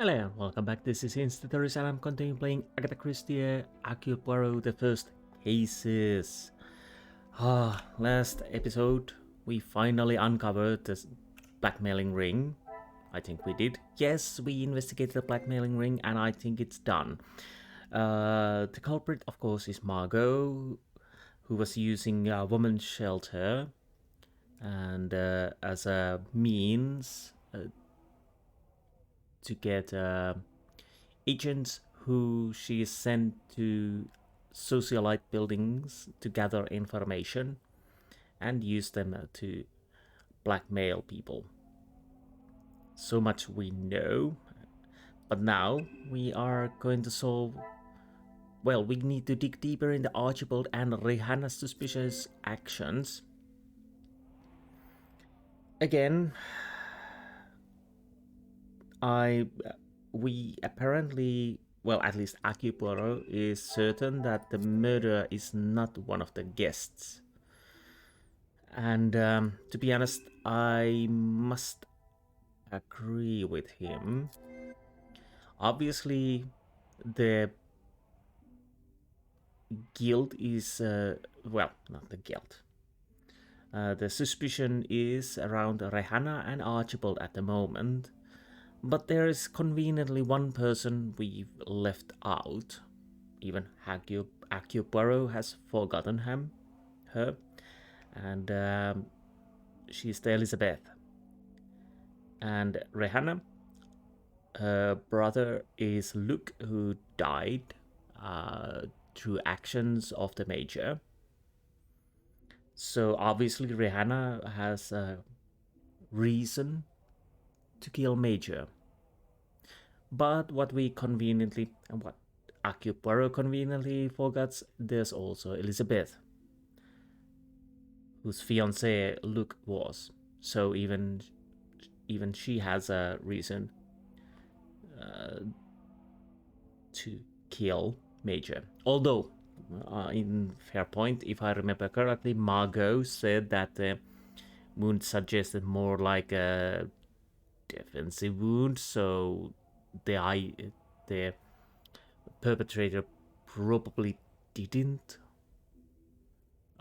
Hello and welcome back, this is Insti and I'm continuing playing Agatha Christie, Hercule Poirot, the first cases. Last episode we finally uncovered the blackmailing ring. I think we did. Yes, we investigated the blackmailing ring and I think it's done. The culprit, of course, is Margot, who was using a woman's shelter and as a means to get agents who she is sent to socialite buildings to gather information and use them to blackmail people. So much we know, but now we are going to solve. Well, we need to dig deeper into Archibald and Rihanna's suspicious actions. Again, we apparently, well, at least Hercule Poirot is certain that the murderer is not one of the guests. And to be honest, I must agree with him. Obviously, the guilt is, well, not the guilt. The suspicion is around Rihanna and Archibald at the moment. But there is conveniently one person we've left out. Even Hercule Poirot has forgotten her. And she's the Elizabeth. And Rihanna, her brother is Luke, who died through actions of the Major. So obviously Rihanna has a reason to kill Major. But what we conveniently, and what Hercule Poirot conveniently forgets, there's also Elizabeth, whose fiancé Luke was. So even she has a reason to kill Major. Although, in fair point, if I remember correctly, Margot said that the wound suggested more like a defensive wound, so the perpetrator probably didn't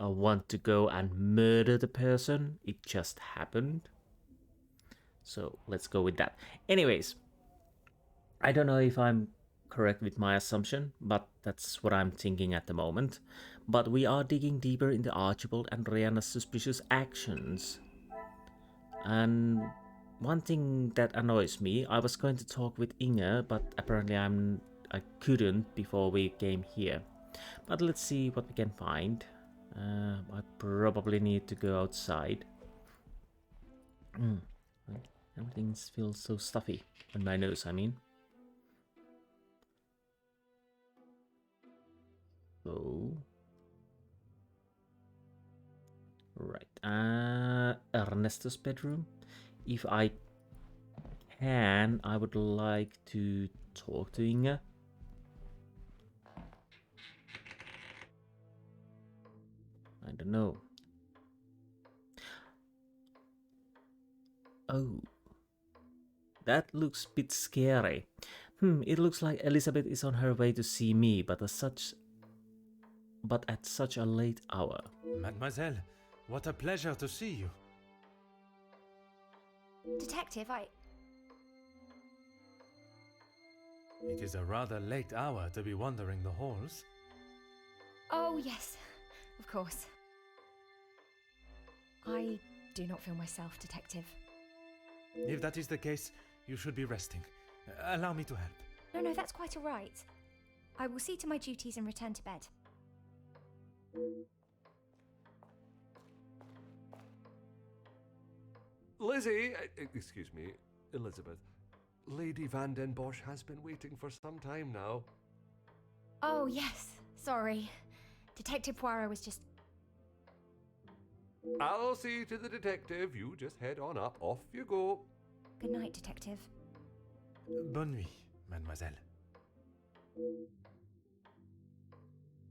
want to go and murder the person. It just happened. So let's go with that. Anyways, I don't know if I'm correct with my assumption, but that's what I'm thinking at the moment. But we are digging deeper into Archibald and Rihanna's suspicious actions. And one thing that annoys me, I was going to talk with Inge, but apparently I couldn't before we came here. But let's see what we can find. I probably need to go outside. Everything feels so stuffy on my nose, I mean. So, right, Ernesto's bedroom. If I can, I would like to talk to Inge. I don't know. Oh, that looks a bit scary. It looks like Elizabeth is on her way to see me, but at such a late hour. Mademoiselle, what a pleasure to see you. Detective, It is a rather late hour to be wandering the halls. Oh, yes, of course. I do not feel myself, Detective. If that is the case, you should be resting. Allow me to help. No, that's quite all right. I will see to my duties and return to bed. Lizzie, excuse me, Elizabeth. Lady Van den Bosch has been waiting for some time now. Oh, yes, sorry. Detective Poirot was just... I'll see to the detective. You just head on up. Off you go. Good night, Detective. Bonne nuit, mademoiselle.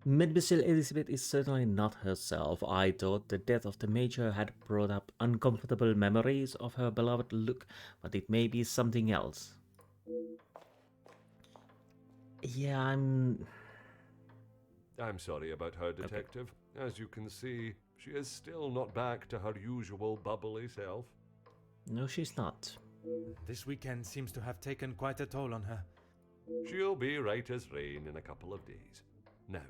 Mademoiselle Elizabeth is certainly not herself. I thought the death of the Major had brought up uncomfortable memories of her beloved Luke, but it may be something else. Yeah, I'm sorry about her, Detective. As you can see, she is still not back to her usual bubbly self. No, she's not. This weekend seems to have taken quite a toll on her. She'll be right as rain in a couple of days. Now,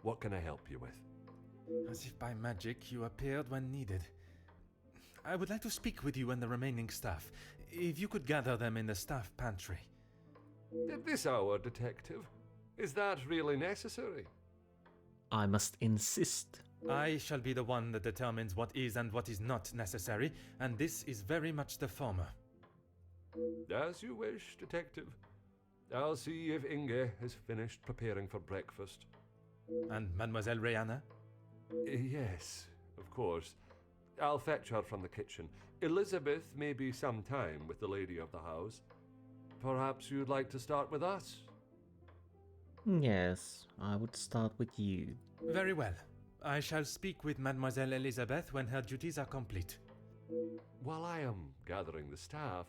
what can I help you with? As if by magic you appeared when needed. I would like to speak with you and the remaining staff. If you could gather them in the staff pantry. At this hour, Detective? Is that really necessary? I must insist. I shall be the one that determines what is and what is not necessary, and this is very much the former. As you wish, Detective. I'll see if Inge has finished preparing for breakfast. And Mademoiselle Rihanna? Yes, of course. I'll fetch her from the kitchen. Elizabeth may be some time with the lady of the house. Perhaps you'd like to start with us? Yes, I would start with you. Very well. I shall speak with Mademoiselle Elizabeth when her duties are complete. While I am gathering the staff,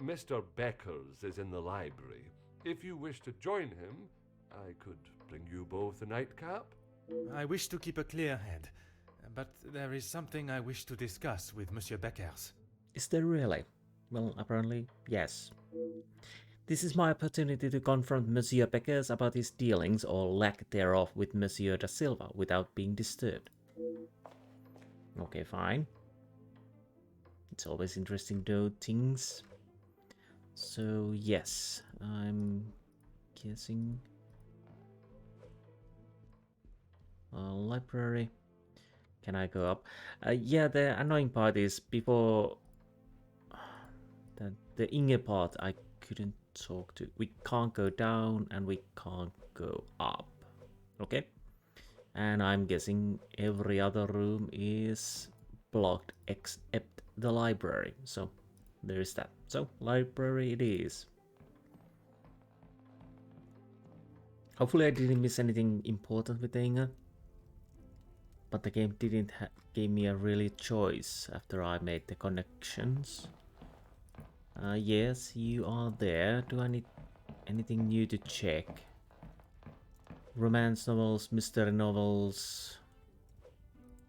Mr. Beckers is in the library. If you wish to join him, I could bring you both a nightcap. I wish to keep a clear head, but there is something I wish to discuss with Monsieur Beckers. Is there really? Well, apparently, yes. This is my opportunity to confront Monsieur Beckers about his dealings or lack thereof with Monsieur da Silva without being disturbed. Okay, fine. It's always interesting to know things. So, yes, I'm guessing... library. Can I go up? Yeah, the annoying part is before... the Inge part I couldn't talk to. We can't go down and we can't go up. Okay? And I'm guessing every other room is blocked except the library. So there is that. So library it is. Hopefully I didn't miss anything important with the Inge. But the game didn't give me a really choice after I made the connections. Yes, you are there. Do I need anything new to check? Romance novels, mystery novels,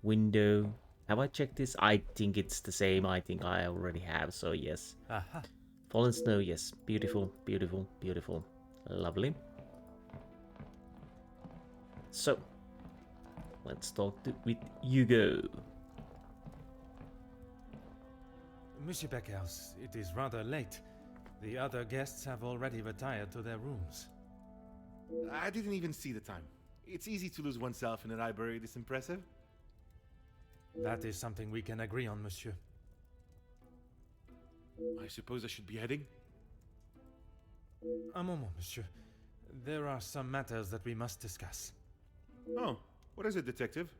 window. Have I checked this? I think it's the same. I think I already have, so yes. Aha. Fallen Snow, yes. Beautiful, beautiful, beautiful. Lovely. So, let's talk with Hugo. Monsieur Beckers, it is rather late. The other guests have already retired to their rooms. I didn't even see the time. It's easy to lose oneself in a library this impressive. That is something we can agree on, monsieur. I suppose I should be heading? Un moment, monsieur. There are some matters that we must discuss. Oh, what is it, detective?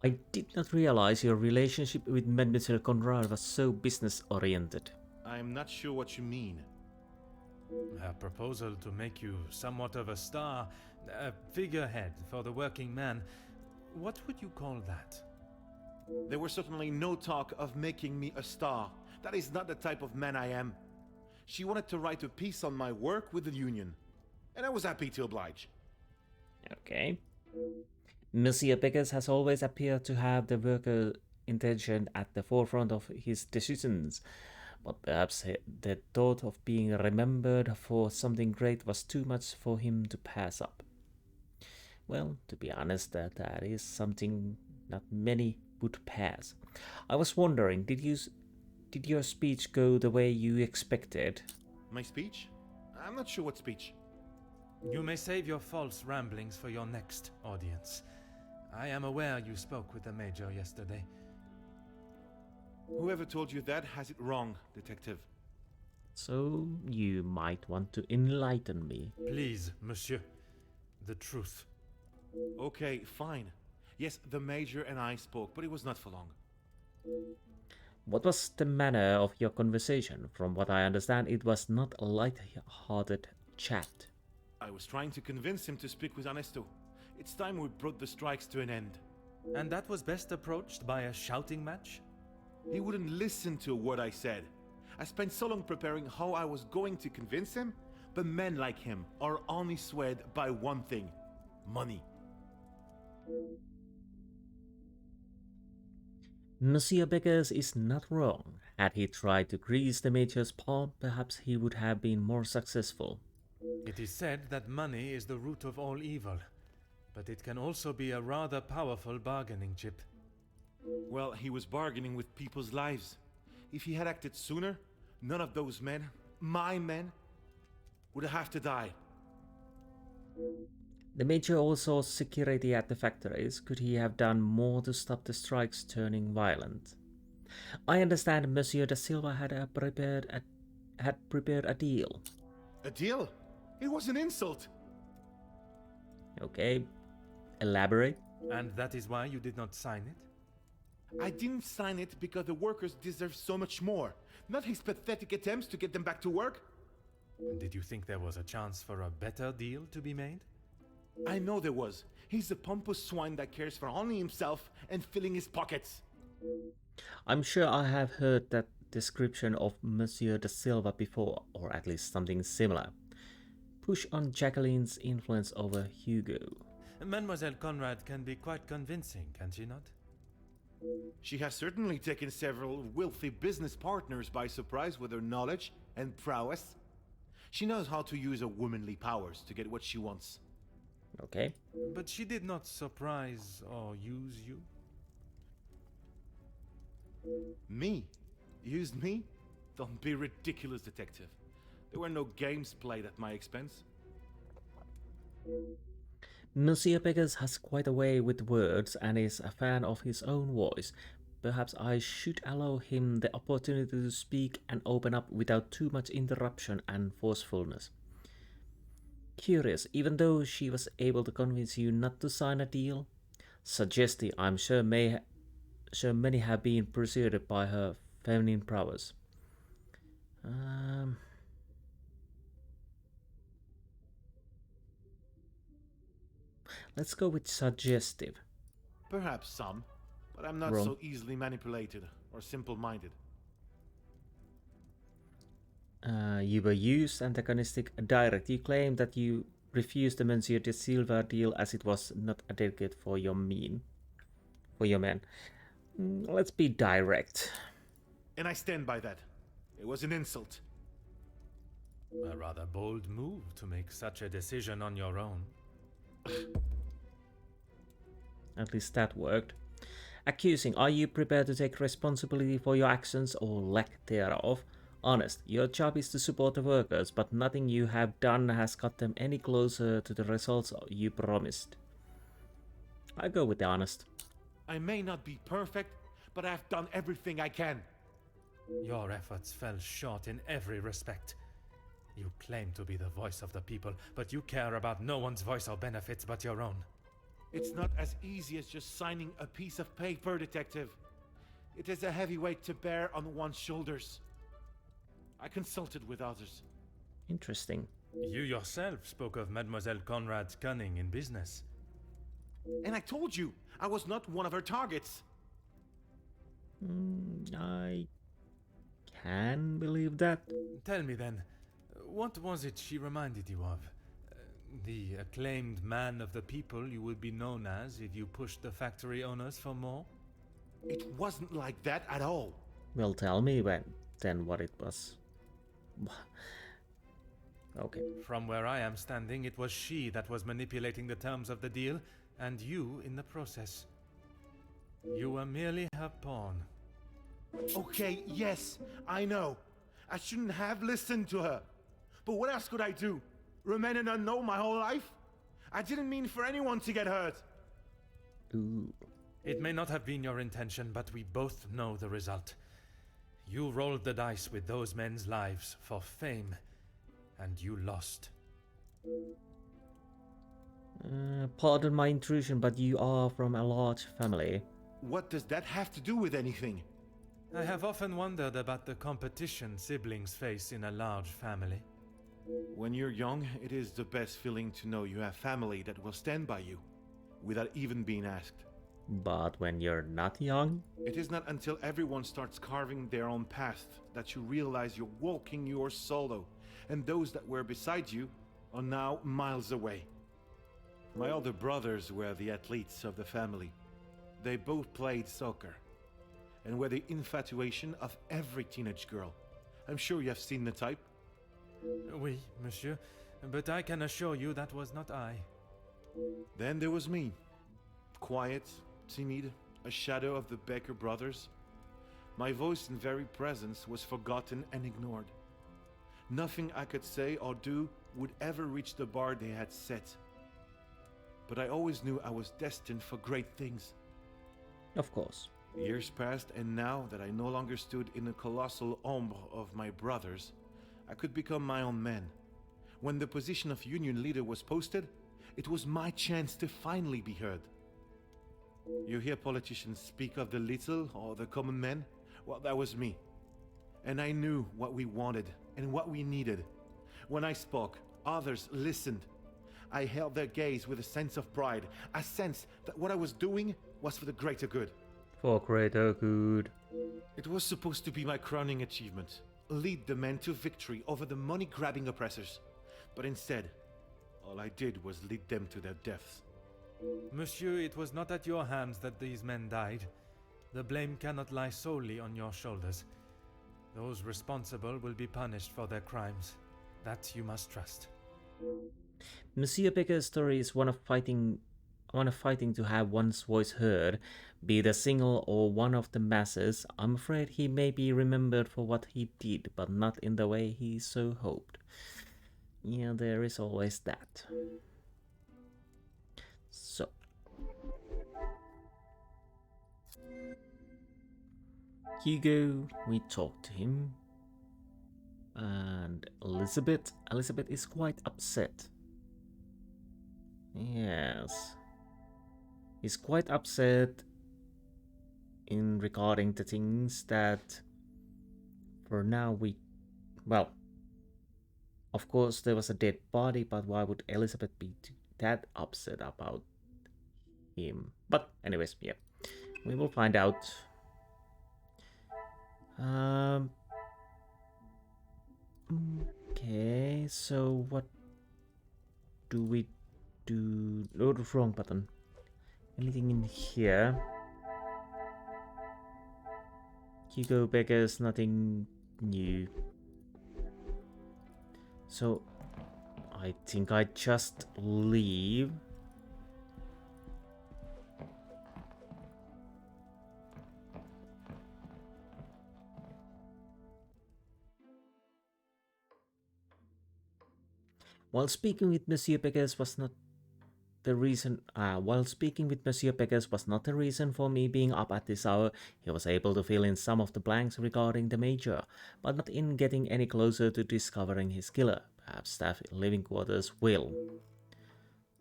I did not realize your relationship with Mademoiselle Conrad was so business-oriented. I'm not sure what you mean. Her proposal to make you somewhat of a star, a figurehead for the working man, what would you call that? There was certainly no talk of making me a star. That is not the type of man I am. She wanted to write a piece on my work with the union, and I was happy to oblige. Okay. Monsieur Beckers has always appeared to have the worker intention at the forefront of his decisions, but perhaps the thought of being remembered for something great was too much for him to pass up. Well, to be honest, that is something not many would pass. I was wondering, did your speech go the way you expected? My speech? I'm not sure what speech. You may save your false ramblings for your next audience. I am aware you spoke with the Major yesterday. Whoever told you that has it wrong, detective. So you might want to enlighten me. Please, monsieur. The truth. Okay, fine. Yes, the Major and I spoke, but it was not for long. What was the manner of your conversation? From what I understand, it was not a light-hearted chat. I was trying to convince him to speak with Ernesto. It's time we brought the strikes to an end. And that was best approached by a shouting match? He wouldn't listen to a word I said. I spent so long preparing how I was going to convince him, but men like him are only swayed by one thing: money. Monsieur Beggars is not wrong. Had he tried to grease the Major's palm, perhaps he would have been more successful. It is said that money is the root of all evil, but it can also be a rather powerful bargaining chip. Well, he was bargaining with people's lives. If he had acted sooner, none of those men, my men, would have to die. The Major also security at the factories. Could he have done more to stop the strikes turning violent? I understand Monsieur da Silva had prepared a deal. A deal? It was an insult. Okay, elaborate. And that is why you did not sign it? I didn't sign it because the workers deserve so much more, not his pathetic attempts to get them back to work. Did you think there was a chance for a better deal to be made? I know there was. He's a pompous swine that cares for only himself and filling his pockets. I'm sure I have heard that description of Monsieur da Silva before, or at least something similar. Push on Jacqueline's influence over Hugo. Mademoiselle Conrad can be quite convincing, can she not? She has certainly taken several wealthy business partners by surprise with her knowledge and prowess. She knows how to use her womanly powers to get what she wants. Okay. But she did not surprise or use you? Me? Used me? Don't be ridiculous, detective. There were no games played at my expense. Monsieur Beggars has quite a way with words and is a fan of his own voice. Perhaps I should allow him the opportunity to speak and open up without too much interruption and forcefulness. Curious, even though she was able to convince you not to sign a deal? Suggestive, I'm sure many have been persuaded by her feminine prowess. Let's go with suggestive. Perhaps some, but I'm not Wrong. so easily manipulated or simple-minded. You were used, antagonistic, direct. You claim that you refused the Monsieur de Silva deal as it was not adequate for your men. Let's be direct. And I stand by that. It was an insult. A rather bold move to make such a decision on your own. At least that worked. Accusing, are you prepared to take responsibility for your actions or lack thereof? Honest, your job is to support the workers, but nothing you have done has got them any closer to the results you promised. I go with the honest. I may not be perfect, but I've done everything I can. Your efforts fell short in every respect. You claim to be the voice of the people, but you care about no one's voice or benefits but your own. It's not as easy as just signing a piece of paper, detective. It is a heavy weight to bear on one's shoulders. I consulted with others. Interesting. You yourself spoke of Mademoiselle Conrad's cunning in business. And I told you, I was not one of her targets. I can believe that. Tell me then, what was it she reminded you of? The acclaimed man of the people you would be known as if you pushed the factory owners for more? It wasn't like that at all. Well, tell me then what it was. Okay. From where I am standing, it was she that was manipulating the terms of the deal, and you in the process. You were merely her pawn. Okay, yes, I know. I shouldn't have listened to her. But what else could I do? Remain an unknown my whole life? I didn't mean for anyone to get hurt. Ooh. It may not have been your intention, but we both know the result. You rolled the dice with those men's lives for fame, and you lost. Pardon my intrusion, but you are from a large family. What does that have to do with anything? I have often wondered about the competition siblings face in a large family. When you're young, it is the best feeling to know you have family that will stand by you, without even being asked. But when you're not young, It is not until everyone starts carving their own path that you realize you're walking yours solo, and those that were beside you are now miles away. My older brothers were the athletes of the family. They both played soccer, and were the infatuation of every teenage girl. I'm sure you have seen the type. Oui, monsieur, but I can assure you that was not I. Then there was me. Quiet, timid, a shadow of the Baker brothers. My voice and very presence was forgotten and ignored. Nothing I could say or do would ever reach the bar they had set. But I always knew I was destined for great things. of course. Years passed, and now that I no longer stood in the colossal ombre of my brothers, I could become my own man. When the position of union leader was posted, it was my chance to finally be heard. You hear politicians speak of the little or the common man? Well, that was me. And I knew what we wanted and what we needed. When I spoke, others listened. I held their gaze with a sense of pride, a sense that what I was doing was for the greater good. For greater good. It was supposed to be my crowning achievement. Lead the men to victory over the money-grabbing oppressors. But instead, all I did was lead them to their deaths. Monsieur, it was not at your hands that these men died. The blame cannot lie solely on your shoulders. Those responsible will be punished for their crimes. That you must trust. Monsieur Becker's story is one of fighting to have one's voice heard, be it a single or one of the masses. I'm afraid he may be remembered for what he did, but not in the way he so hoped. Yeah, there is always that. So. Hugo, we talked to him. And Elizabeth is quite upset. Yes. He's quite upset in regarding the things that for now well, of course there was a dead body, but why would Elizabeth be that upset about him? But anyways, yeah, we will find out. Okay, so what do we do? Oh, the wrong button. Anything in here? Hugo Becker's nothing new. So I think I just leave. While speaking with Monsieur Beggars was not the reason for me being up at this hour, he was able to fill in some of the blanks regarding the Major, but not in getting any closer to discovering his killer. Perhaps staff in living quarters will.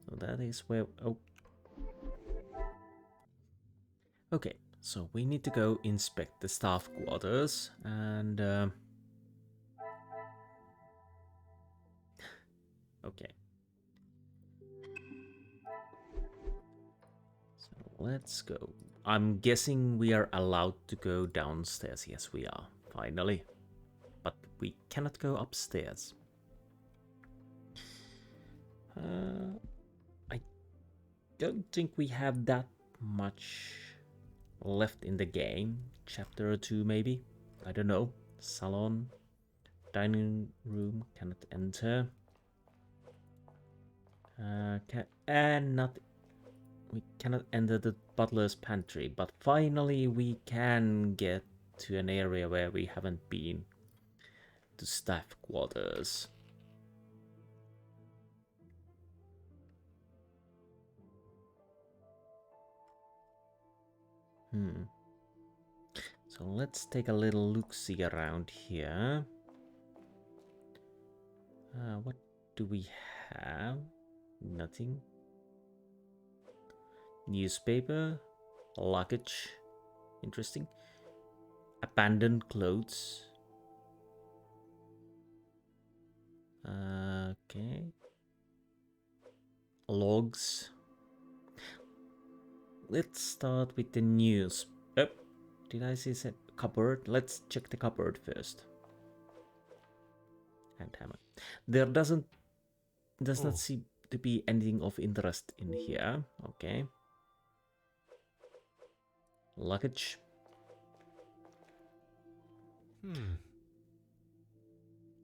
So that is where... Oh. Okay, so we need to go inspect the staff quarters, and... Okay. So let's go. I'm guessing we are allowed to go downstairs. Yes, we are. Finally. But we cannot go upstairs. I don't think we have that much left in the game. Chapter or two, maybe. I don't know. Salon. Dining room. Cannot enter. We cannot enter the butler's pantry, but finally we can get to an area where we haven't been, to staff quarters. So let's take a little look-see around here. What do we have? Nothing. Newspaper, luggage, interesting. Abandoned clothes. Okay. Logs. let's start with the news. Oh, did I see a cupboard? Let's check the cupboard first. And hammer. There does not seem to be anything of interest in here. Okay. Luggage.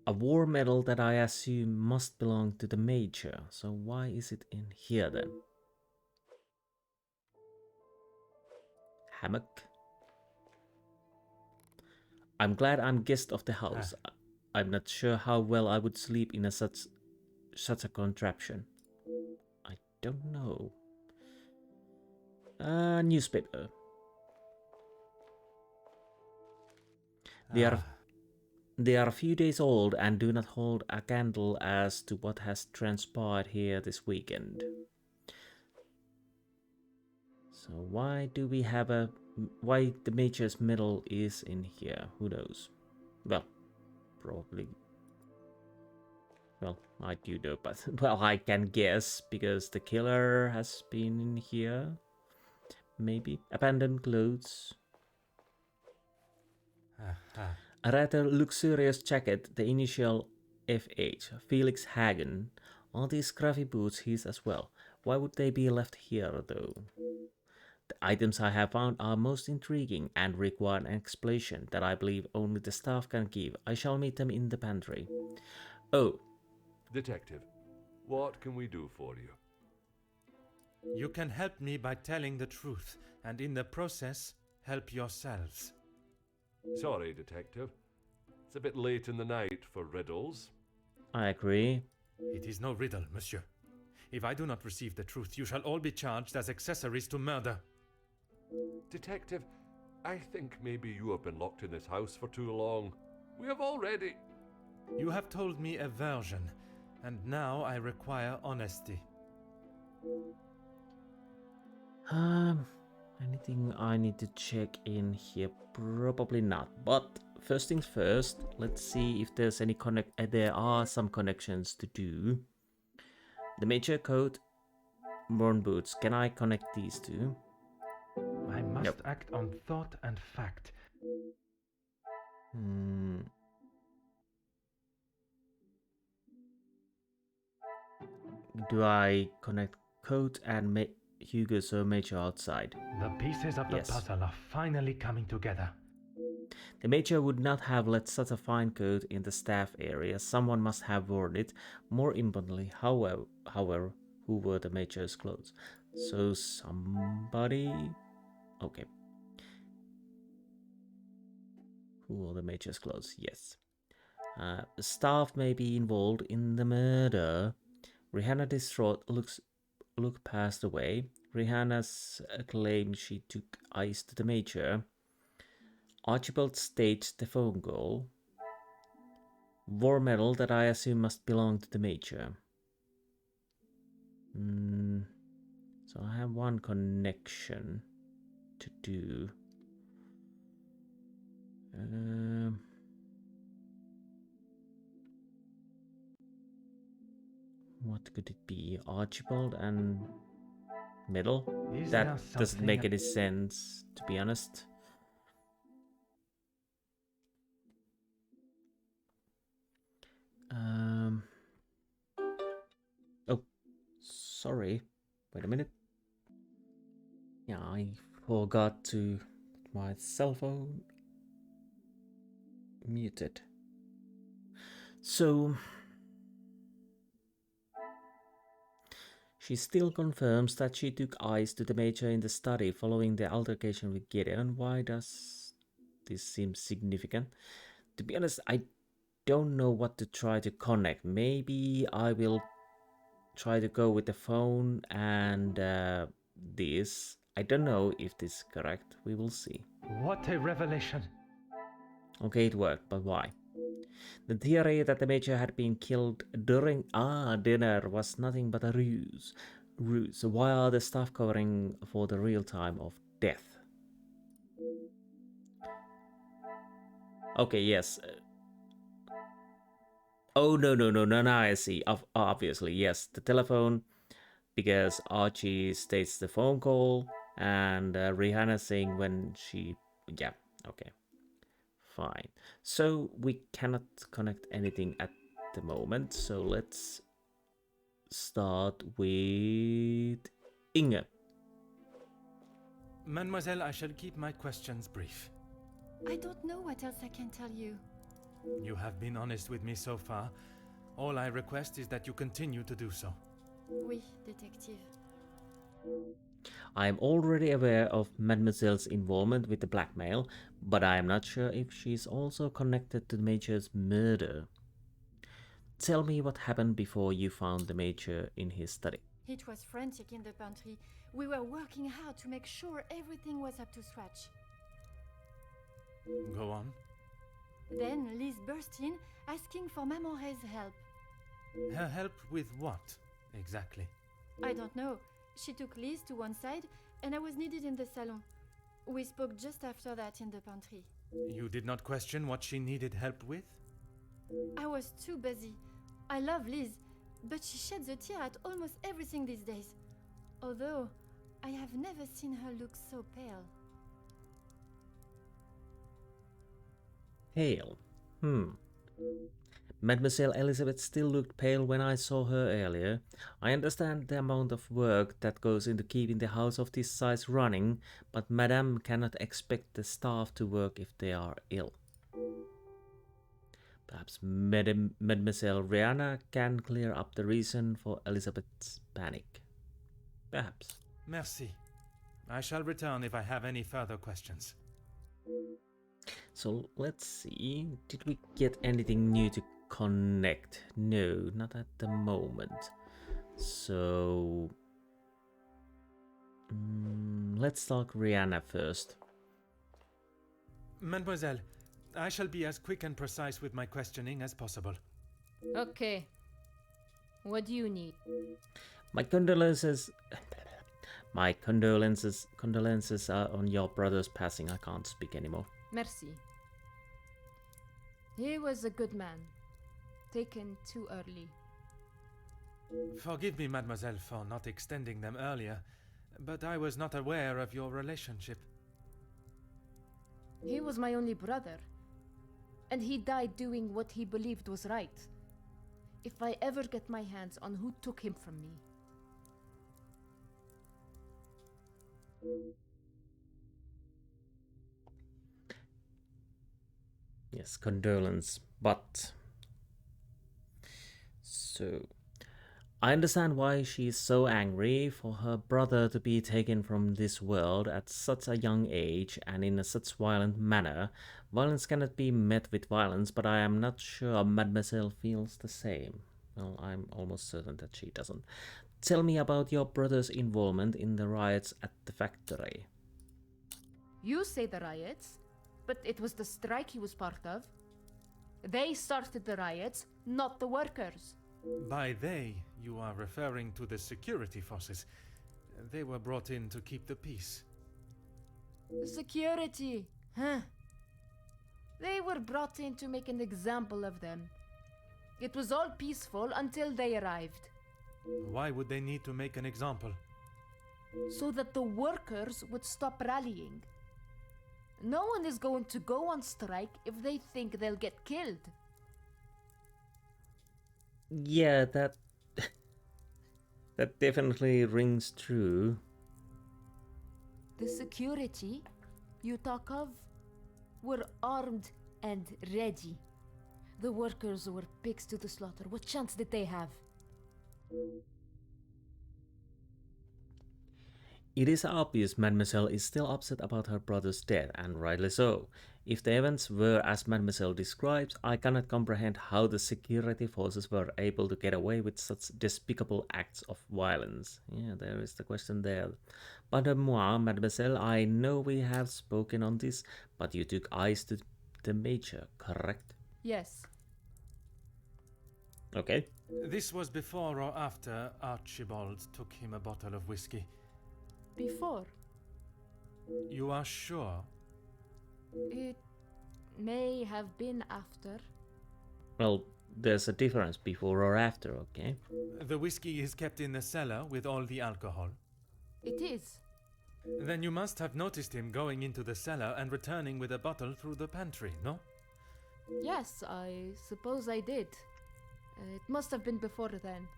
A war medal that I assume must belong to the major. So why is it in here then? Hammock. I'm glad I'm guest of the house. I'm not sure how well I would sleep in such a contraption. I don't know. Newspaper. They are a few days old and do not hold a candle as to what has transpired here this weekend. So why do we have why the major's medal is in here? Who knows? Well, probably. Well, I do know, but well, I can guess because the killer has been in here. Maybe abandoned clothes. A rather luxurious jacket, the initial FH, Felix Hagen. All these scruffy boots his as well. Why would they be left here, though? The items I have found are most intriguing and require an explanation that I believe only the staff can give. I shall meet them in the pantry. Oh. Detective, what can we do for you? You can help me by telling the truth, and in the process, help yourselves. Sorry, Detective. It's a bit late in the night for riddles. I agree. It is no riddle, monsieur. If I do not receive the truth, you shall all be charged as accessories to murder. Detective, I think maybe you have been locked in this house for too long. We have already... You have told me a version, and now I require honesty. Anything I need to check in here? Probably not. But first things first, let's see if there's any there are some connections to do. The major coat, worn boots. Can I connect these two? I must act on thought and fact. Do I connect coat and Hugo so major outside? The pieces of the puzzle are finally coming together. The major would not have let such a fine coat in the staff area. Someone must have worn it. More importantly, however, who wore the major's clothes? So somebody... Okay. Who wore the major's clothes? Yes. The staff may be involved in the murder. Rihanna distraught Luke passed away. Rihanna's claimed she took ice to the major. Archibald staged the phone call. War medal that I assume must belong to the major. So I have one connection to do. What could it be? Archibald and medal? That doesn't make any sense, to be honest. Oh, sorry. Wait a minute. Yeah, I forgot to put my cell phone muted. So she still confirms that she took ice to the major in the study following the altercation with Gideon. Why does this seem significant? To be honest, I don't know what to try to connect. Maybe I will try to go with the phone and this. I don't know if this is correct. We will see. What a revelation! Okay, it worked, but why? The theory that the major had been killed during dinner was nothing but a ruse. So why are the staff covering for the real time of death? Okay, yes. Oh, no, I see. Obviously, yes. The telephone, because Archie states the phone call. And Rihanna saying when she... Yeah, okay. Fine. So we cannot connect anything at the moment. So let's start with Inge. Mademoiselle, I shall keep my questions brief. I don't know what else I can tell you. You have been honest with me so far. All I request is that you continue to do so. Oui, detective. I am already aware of Mademoiselle's involvement with the blackmail, but I am not sure if she is also connected to the Major's murder. Tell me what happened before you found the Major in his study. It was frantic in the pantry. We were working hard to make sure everything was up to scratch. Go on. Then Liz burst in, asking for Mamore's help. Her help with what, exactly? I don't know. She took Liz to one side, and I was needed in the salon. We spoke just after that in the pantry. You did not question what she needed help with? I was too busy. I love Liz, but she sheds a tear at almost everything these days. Although, I have never seen her look so pale. Pale. Mademoiselle Elizabeth still looked pale when I saw her earlier. I understand the amount of work that goes into keeping the house of this size running, but Madame cannot expect the staff to work if they are ill. Perhaps Mademoiselle Rihanna can clear up the reason for Elizabeth's panic. Perhaps. Merci. I shall return if I have any further questions. So let's see. Did we get anything new to connect? No, not at the moment. So let's talk Rihanna first. Mademoiselle, I shall be as quick and precise with my questioning as possible. Okay. What do you need? My condolences. My condolences are on your brother's passing. I can't speak anymore. Merci. He was a good man. Taken too early. Forgive me, mademoiselle, for not extending them earlier, but I was not aware of your relationship. He was my only brother. And he died doing what he believed was right. If I ever get my hands on who took him from me. Yes, condolence, but... So... I understand why she is so angry for her brother to be taken from this world at such a young age and in such violent manner. Violence cannot be met with violence, but I am not sure Mademoiselle feels the same. Well, I'm almost certain that she doesn't. Tell me about your brother's involvement in the riots at the factory. You say the riots, but it was the strike he was part of. They started the riots, not the workers. By they, you are referring to the security forces. They were brought in to keep the peace. Security, huh? They were brought in to make an example of them. It was all peaceful until they arrived. Why would they need to make an example? So that the workers would stop rallying. No one is going to go on strike if they think they'll get killed. Yeah, that definitely rings true. The security you talk of were armed and ready. The workers were pigs to the slaughter. What chance did they have? It is obvious Mademoiselle is still upset about her brother's death, and rightly so. If the events were as Mademoiselle describes, I cannot comprehend how the security forces were able to get away with such despicable acts of violence. Yeah, there is the question there. Pardon moi, Mademoiselle, I know we have spoken on this, but you took eyes to the Major, correct? Yes. Okay. This was before or after Archibald took him a bottle of whiskey. Before. You are sure? It may have been after. Well, there's a difference before or after, okay? The whiskey is kept in the cellar with all the alcohol. It is. Then you must have noticed him going into the cellar and returning with a bottle through the pantry, no? Yes, I suppose I did. It must have been before then.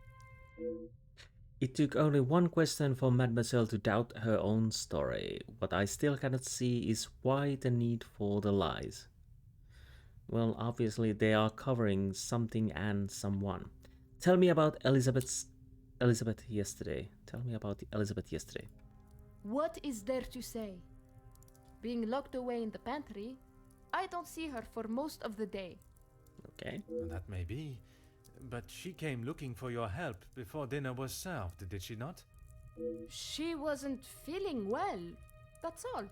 It took only one question for Mademoiselle to doubt her own story. What I still cannot see is why the need for the lies. Well, obviously they are covering something and someone. Tell me about Elizabeth yesterday. Tell me about Elizabeth yesterday. What is there to say? Being locked away in the pantry, I don't see her for most of the day. Okay. That may be. But she came looking for your help before dinner was served, did she not? She wasn't feeling well, that's all.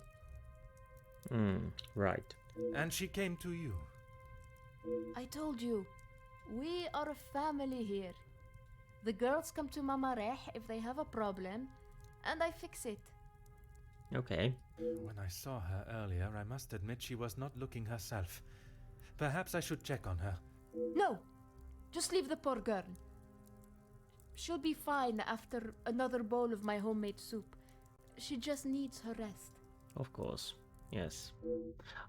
Right. And she came to you. I told you, we are a family here. The girls come to Mama Reh if they have a problem, and I fix it. Okay. When I saw her earlier, I must admit she was not looking herself. Perhaps I should check on her. No, just leave the poor girl. She'll be fine after another bowl of my homemade soup. She just needs her rest. Of course. Yes.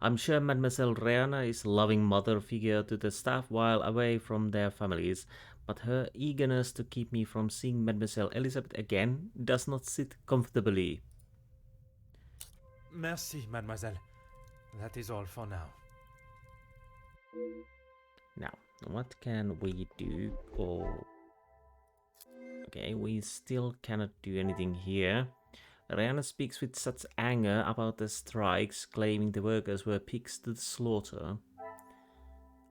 I'm sure Mademoiselle Rihanna is a loving mother figure to the staff while away from their families, but her eagerness to keep me from seeing Mademoiselle Elizabeth again does not sit comfortably. Merci, mademoiselle. That is all for now. Now, what can we do? Okay, we still cannot do anything here. Rihanna speaks with such anger about the strikes, claiming the workers were pigs to the slaughter.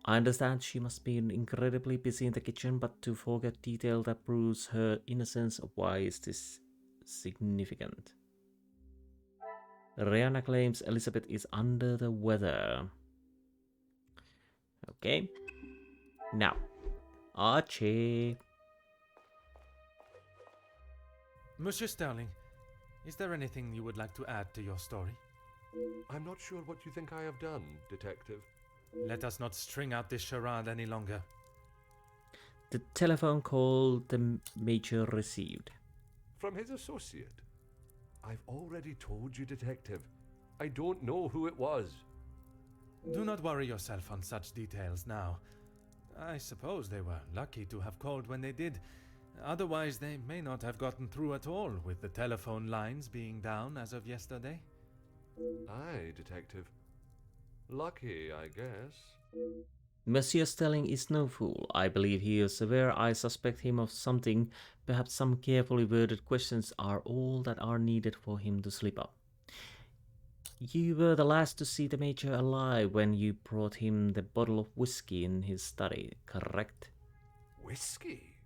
I understand she must be incredibly busy in the kitchen, but to forget detail that proves her innocence, why is this significant? Rihanna claims Elizabeth is under the weather. Okay. Now, Archie. Monsieur Sterling, is there anything you would like to add to your story? I'm not sure what you think I have done, Detective. Let us not string out this charade any longer. The telephone call the Major received. From his associate. I've already told you, Detective. I don't know who it was. Do not worry yourself on such details now. I suppose they were lucky to have called when they did. Otherwise, they may not have gotten through at all, with the telephone lines being down as of yesterday. Aye, Detective. Lucky, I guess. Monsieur Sterling is no fool. I believe he is aware I suspect him of something. Perhaps some carefully worded questions are all that are needed for him to slip up. You were the last to see the Major alive when you brought him the bottle of whiskey in his study, correct? Whiskey?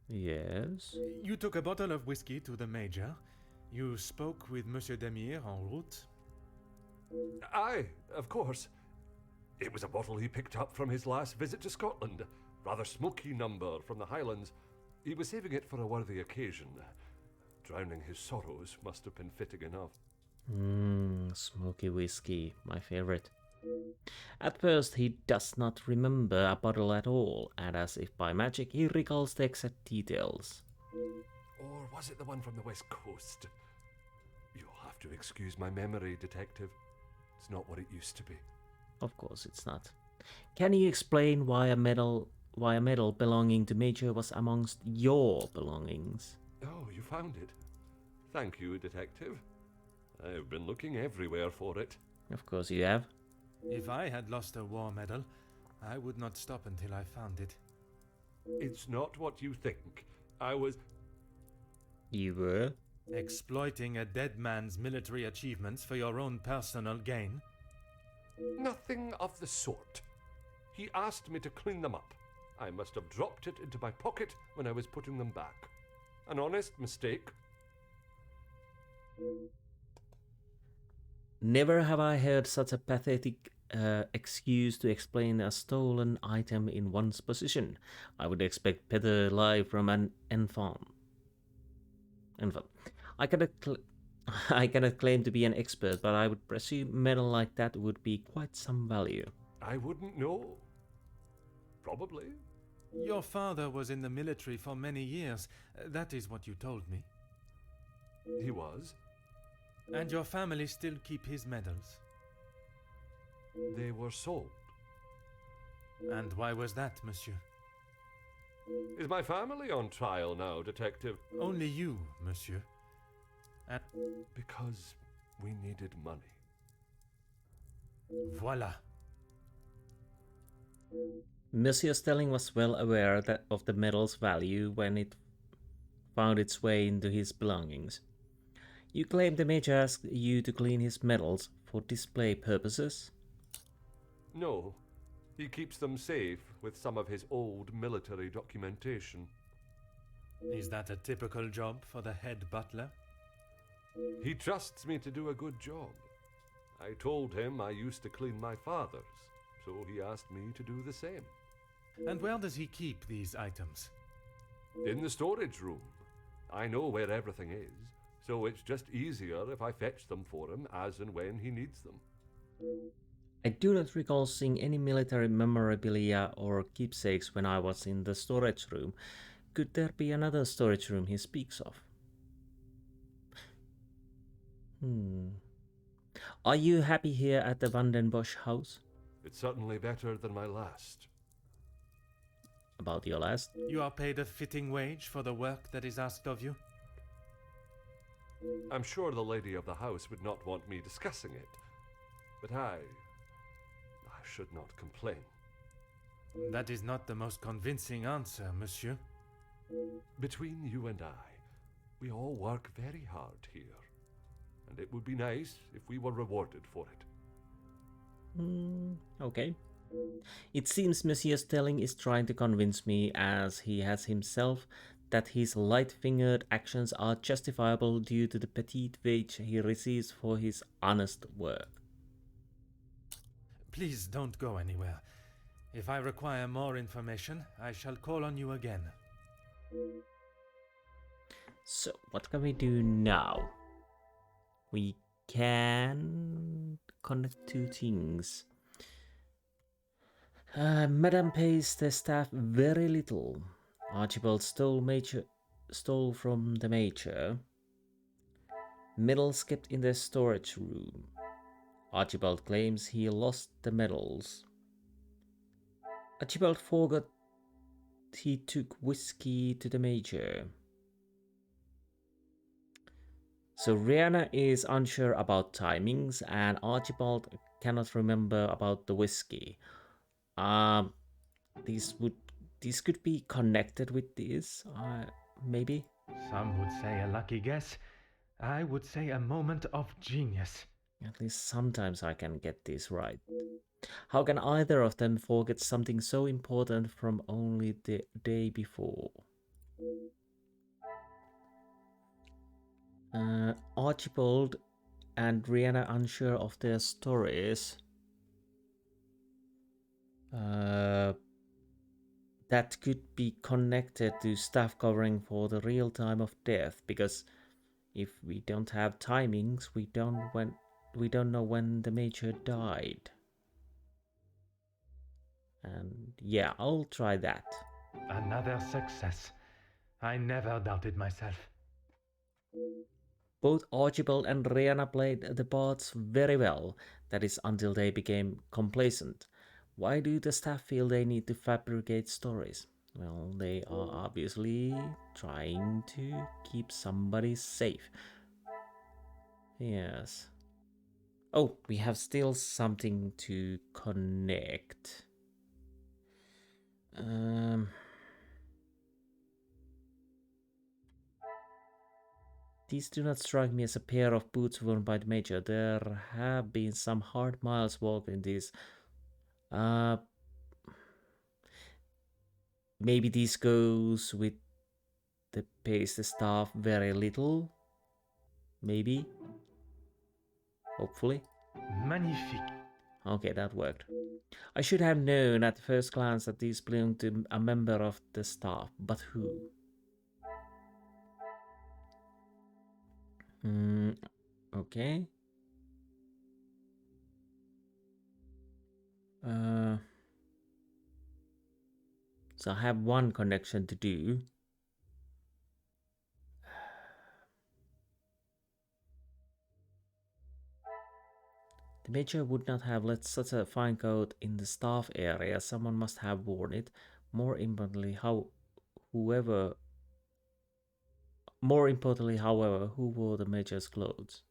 Yes. You took a bottle of whiskey to the Major. You spoke with Monsieur Demire en route. Aye, of course. It was a bottle he picked up from his last visit to Scotland. Rather smoky number from the Highlands. He was saving it for a worthy occasion. Drowning his sorrows must have been fitting enough. Smoky whiskey, my favorite. At first he does not remember a bottle at all, and as if by magic he recalls the exact details. Or was it the one from the West Coast? You'll have to excuse my memory, Detective. It's not what it used to be. Of course it's not. Can you explain why a medal belonging to Major was amongst your belongings? Oh, you found it. Thank you, Detective. I've been looking everywhere for it. Of course you have. If I had lost a war medal, I would not stop until I found it. It's not what you think. You were? Exploiting a dead man's military achievements for your own personal gain? Nothing of the sort. He asked me to clean them up. I must have dropped it into my pocket when I was putting them back. An honest mistake. Never have I heard such a pathetic excuse to explain a stolen item in one's possession. I would expect better lie from an infant. I cannot claim to be an expert, but I would presume a medal like that would be quite some value. I wouldn't know. Probably. Your father was in the military for many years. That is what you told me. He was. And your family still keep his medals? They were sold. And why was that, monsieur? Is my family on trial now, Detective? Only you, monsieur. And Because we needed money. voila. Monsieur Stelling was well aware of the medal's value when it found its way into his belongings. You claim the Major asked you to clean his medals for display purposes? No, he keeps them safe with some of his old military documentation. Is that a typical job for the head butler? He trusts me to do a good job. I told him I used to clean my father's, so he asked me to do the same. And where does he keep these items? In the storage room. I know where everything is, so it's just easier if I fetch them for him as and when he needs them. I do not recall seeing any military memorabilia or keepsakes when I was in the storage room. Could there be another storage room he speaks of? Are you happy here at the Vandenbosch house? It's certainly better than my last. About your last? You are paid a fitting wage for the work that is asked of you? I'm sure the lady of the house would not want me discussing it, but I should not complain. That is not the most convincing answer, monsieur. Between you and I, we all work very hard here, and it would be nice if we were rewarded for it. Okay. It seems Monsieur Stelling is trying to convince me, as he has himself, that his light-fingered actions are justifiable due to the petite wage he receives for his honest work. Please don't go anywhere. If I require more information, I shall call on you again. So, what can we do now? We can connect two things. Madame pays the staff very little. Archibald stole from the Major. Medals kept in the storage room. Archibald claims he lost the medals. Archibald forgot he took whiskey to the Major. So Rihanna is unsure about timings, and Archibald cannot remember about the whiskey. This could be connected with this, maybe. Some would say a lucky guess. I would say a moment of genius. At least sometimes I can get this right. How can either of them forget something so important from only the day before? Archibald and Rihanna unsure of their stories. That could be connected to staff covering for the real time of death, because if we don't have timings, we don't know when the Major died. And yeah, I'll try that. Another success. I never doubted myself. Both Archibald and Rihanna played the parts very well, that is, until they became complacent. Why do the staff feel they need to fabricate stories? Well, they are obviously trying to keep somebody safe. Yes. Oh, we have still something to connect. These do not strike me as a pair of boots worn by the Major. There have been some hard miles walked in these. Maybe this goes with the pays the staff very little. Maybe. Hopefully. Magnifique. Okay, that worked. I should have known at first glance that these belonged to a member of the staff, but who? Okay. So I have one connection to do. Major would not have left such a fine coat in the staff area. Someone must have worn it. More importantly, however, who wore the Major's clothes?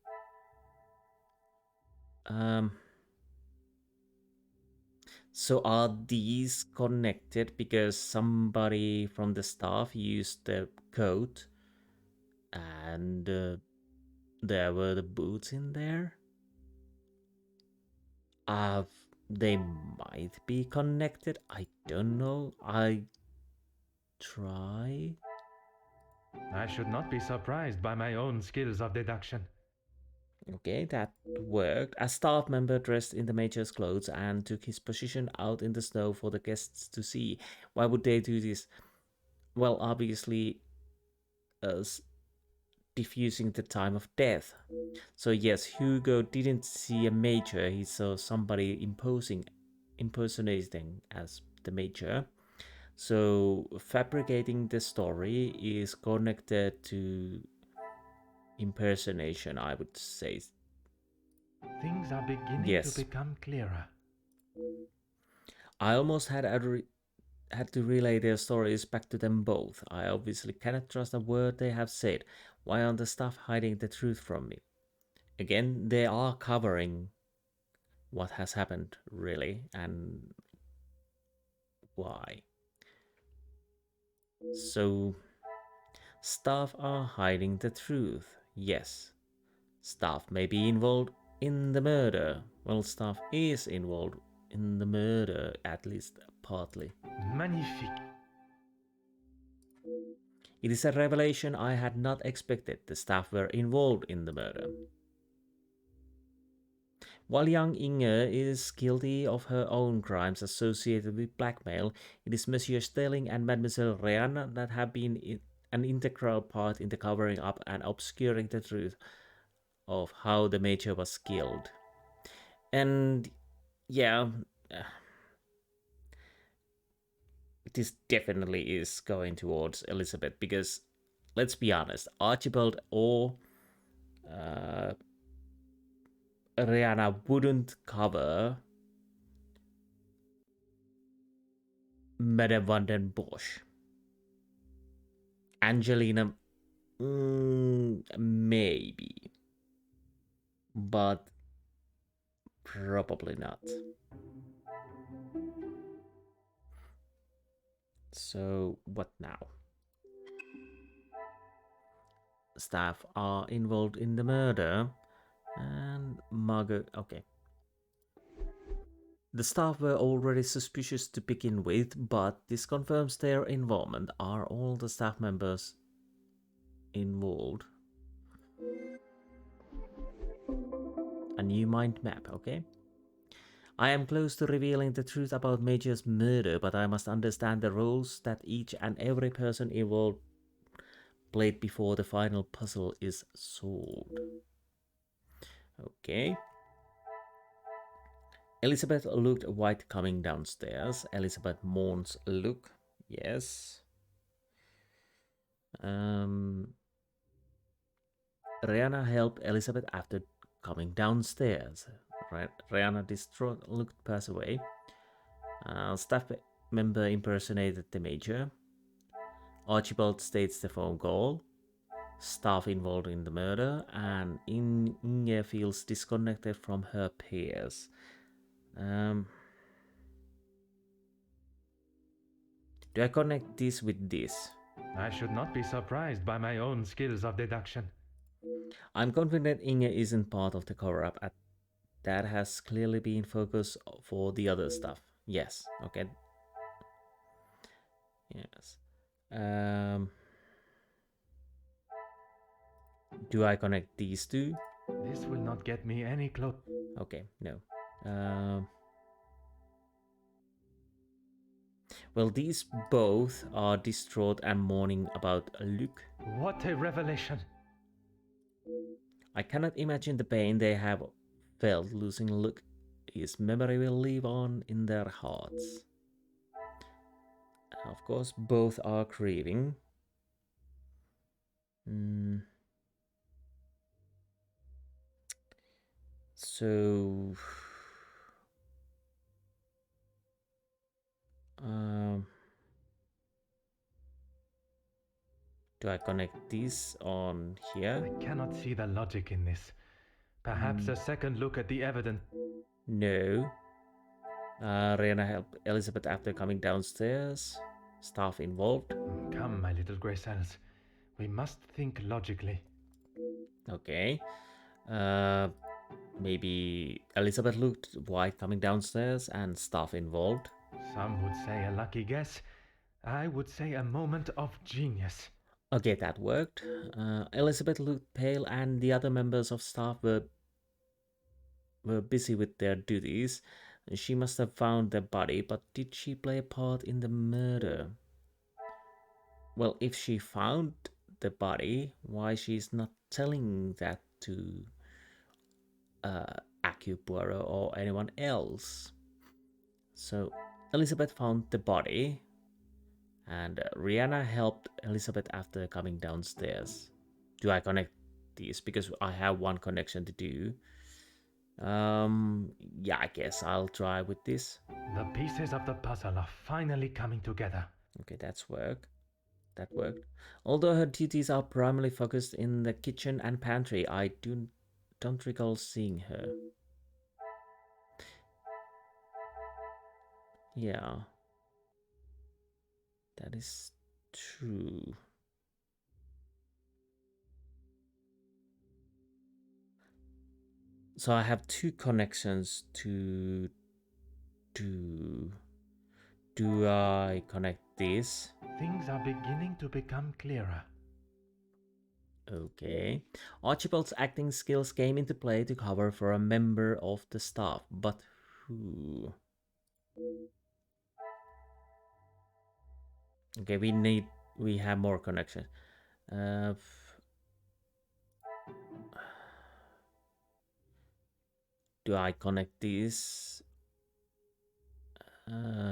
So are these connected because somebody from the staff used the coat and there were the boots in there? They might be connected. I don't know. I try. I should not be surprised by my own skills of deduction. Okay, that worked. A staff member dressed in the Major's clothes and took his position out in the snow for the guests to see. Why would they do this? Well, obviously, as diffusing the time of death. So yes, Hugo didn't see a Major. He saw somebody impersonating as the Major. So fabricating the story is connected to impersonation, I would say. Things are beginning to become clearer. I almost had to relay their stories back to them both. I obviously cannot trust a word they have said. Why aren't the staff hiding the truth from me? Again, they are covering what has happened, really, and why. So, staff are hiding the truth. Yes. Staff may be involved in the murder. Well, staff is involved in the murder, at least partly. Magnifique. It is a revelation I had not expected. The staff were involved in the murder. While young Inge is guilty of her own crimes associated with blackmail, it is Monsieur Stelling and Mademoiselle Rihanna that have been an integral part in the covering up and obscuring the truth of how the Major was killed. And yeah, this definitely is going towards Elizabeth because, let's be honest, Archibald or Rihanna wouldn't cover Madame van den Bosch. Angelina, maybe, but probably not. So, what now? Staff are involved in the murder, and Margaret. Okay. The staff were already suspicious to begin with, but this confirms their involvement. Are all the staff members involved? A new mind map, okay? I am close to revealing the truth about Major's murder, but I must understand the roles that each and every person involved played before the final puzzle is solved. Okay. Elizabeth looked white coming downstairs. Elizabeth mourns look. Yes. Rihanna helped Elizabeth after coming downstairs. Rihanna distraught looked pass away. Staff member impersonated the Major. Archibald states the phone call. Staff involved in the murder, and Inge feels disconnected from her peers. Do I connect this with this? I should not be surprised by my own skills of deduction. I'm confident Inge isn't part of the cover-up. That has clearly been focus for the other stuff. Yes, okay. Yes. Do I connect these two? This will not get me any close. Okay, no. Well, these both are distraught and mourning about Luc. What a revelation! I cannot imagine the pain they have felt losing Luc. His memory will live on in their hearts. Of course, both are grieving. So do I connect this on here? I cannot see the logic in this. Perhaps a second look at the evidence. No. Rihanna helped Elizabeth after coming downstairs. Staff involved. Come, my little grey cells. We must think logically. Okay. Maybe Elizabeth looked white coming downstairs and staff involved. Some would say a lucky guess. I would say a moment of genius. Okay, that worked. Elizabeth looked pale and the other members of staff were busy with their duties. She must have found the body, but did she play a part in the murder? Well, if she found the body, why she's not telling that to Hercule Poirot or anyone else? So Elizabeth found the body, and Rihanna helped Elizabeth after coming downstairs. Do I connect these? Because I have one connection to do. Yeah, I guess I'll try with this. The pieces of the puzzle are finally coming together. Okay, that worked. Although her duties are primarily focused in the kitchen and pantry, I don't recall seeing her. Yeah, that is true. So I have two connections to do. Do I connect this? Things are beginning to become clearer. Okay. Archibald's acting skills came into play to cover for a member of the staff, but who? Okay, we have more connection. Do I connect these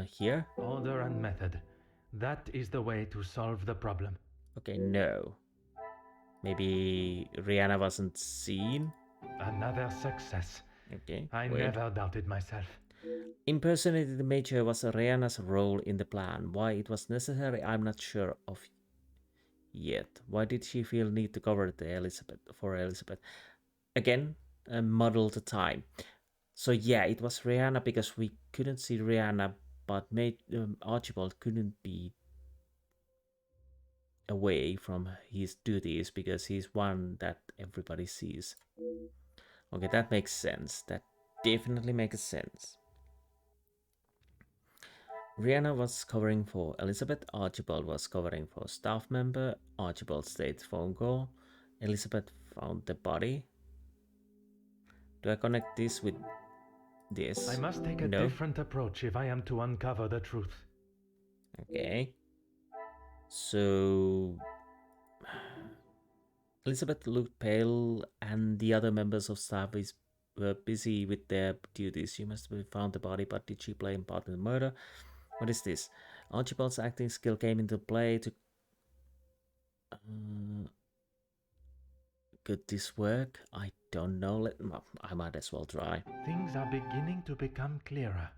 here? Order and method. That is the way to solve the problem. Okay, no. Maybe Rihanna wasn't seen. Another success. Okay. I weird. never doubted myself. Impersonating the Major was Rihanna's role in the plan. Why it was necessary, I'm not sure of yet. Why did she feel need to cover for Elizabeth? Again, muddle the time. So yeah, it was Rihanna because we couldn't see Rihanna, but Archibald couldn't be away from his duties because he's one that everybody sees. Okay, that makes sense. That definitely makes sense. Rihanna was covering for Elizabeth, Archibald was covering for staff member, Archibald stayed phone call, Elizabeth found the body. Do I connect this with this? I must take a different approach if I am to uncover the truth. Okay. So Elizabeth looked pale and the other members of staff were busy with their duties. She must have found the body, but did she play a part in the murder? What is this? Archibald's acting skill came into play to... could this work? I don't know. I might as well try. Things are beginning to become clearer.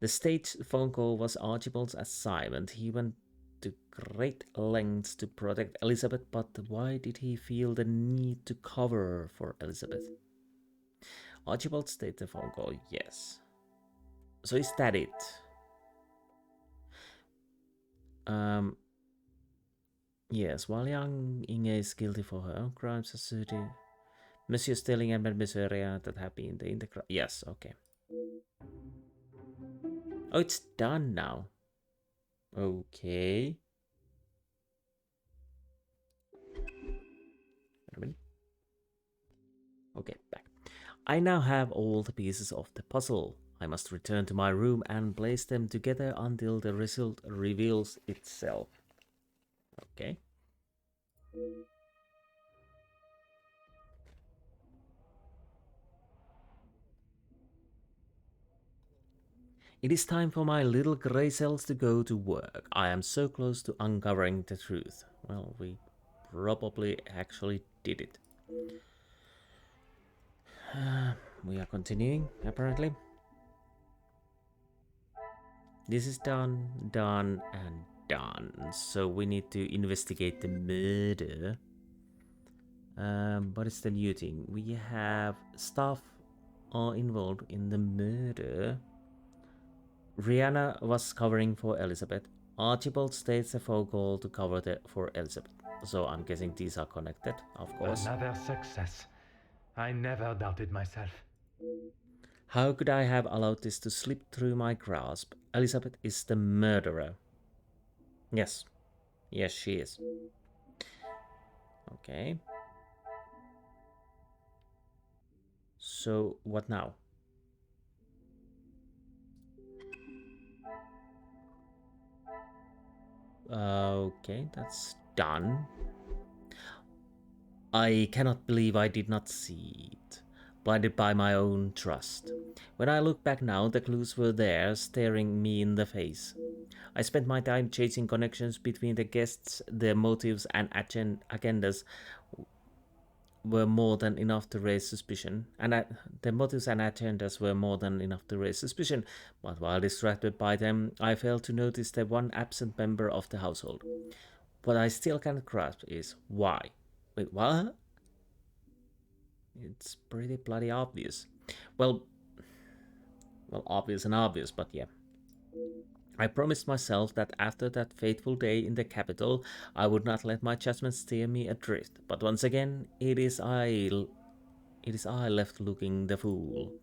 The stage phone call was Archibald's assignment. He went to great lengths to protect Elizabeth, but why did he feel the need to cover for Elizabeth? Archibald stayed the phone call, yes. So is that it? Yes, while young, Inge is guilty for her own crimes asserted Monsieur Stelling and Monsieur Rihanna that have been in the crime. Yes, okay. Oh, it's done now. Okay. Wait a minute. Okay, back. I now have all the pieces of the puzzle. I must return to my room and place them together until the result reveals itself. Okay. It is time for my little grey cells to go to work. I am so close to uncovering the truth. Well, we probably actually did it. we are continuing, apparently. This is done, done, and done. So we need to investigate the murder. What is the new thing? We have staff are involved in the murder. Rihanna was covering for Elizabeth. Archibald states a phone call to cover for Elizabeth. So I'm guessing these are connected, of course. Another success. I never doubted myself. How could I have allowed this to slip through my grasp? Elizabeth is the murderer. Yes. Yes, she is. Okay. So, what now? Okay, that's done. I cannot believe I did not see it. Blinded by my own trust. When I look back now, the clues were there, staring me in the face. I spent my time chasing connections between the guests, their motives and agendas were more than enough to raise suspicion, and the motives and agendas were more than enough to raise suspicion, but while distracted by them, I failed to notice the one absent member of the household. What I still can't grasp is why. Wait, what? It's pretty bloody obvious. Well, obvious and obvious, but yeah. I promised myself that after that fateful day in the capital, I would not let my judgment steer me adrift. But once again, it is I left looking the fool.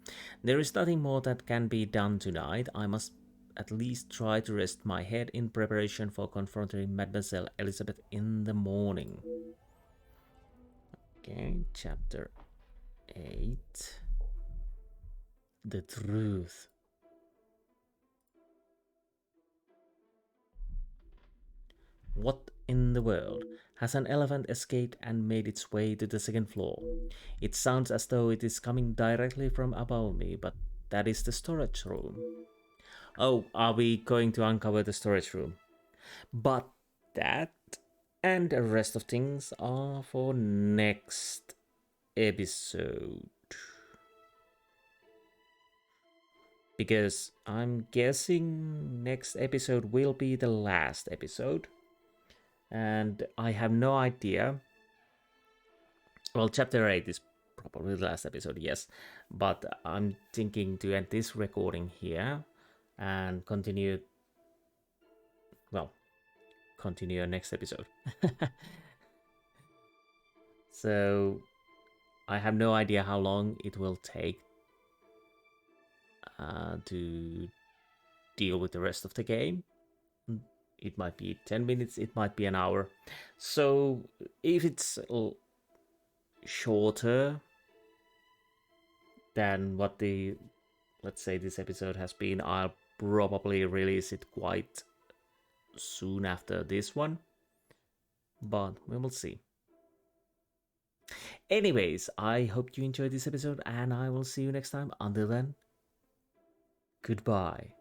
There is nothing more that can be done tonight. I must at least try to rest my head in preparation for confronting Mademoiselle Elizabeth in the morning. Okay, chapter 8. The truth. What in the world? Has an elephant escaped and made its way to the second floor? It sounds as though it is coming directly from above me, but that is the storage room. Oh, are we going to uncover the storage room? But that and the rest of things are for next episode. Because I'm guessing next episode will be the last episode. And I have no idea. Well, chapter 8 is probably the last episode, yes. But I'm thinking to end this recording here and continue next episode. So I have no idea how long it will take to deal with the rest of the game. It might be 10 minutes, it might be an hour. So if it's shorter than what let's say this episode has been, I'll probably release it quite soon after this one. But we will see. Anyways, I hope you enjoyed this episode and I will see you next time. Until then, goodbye.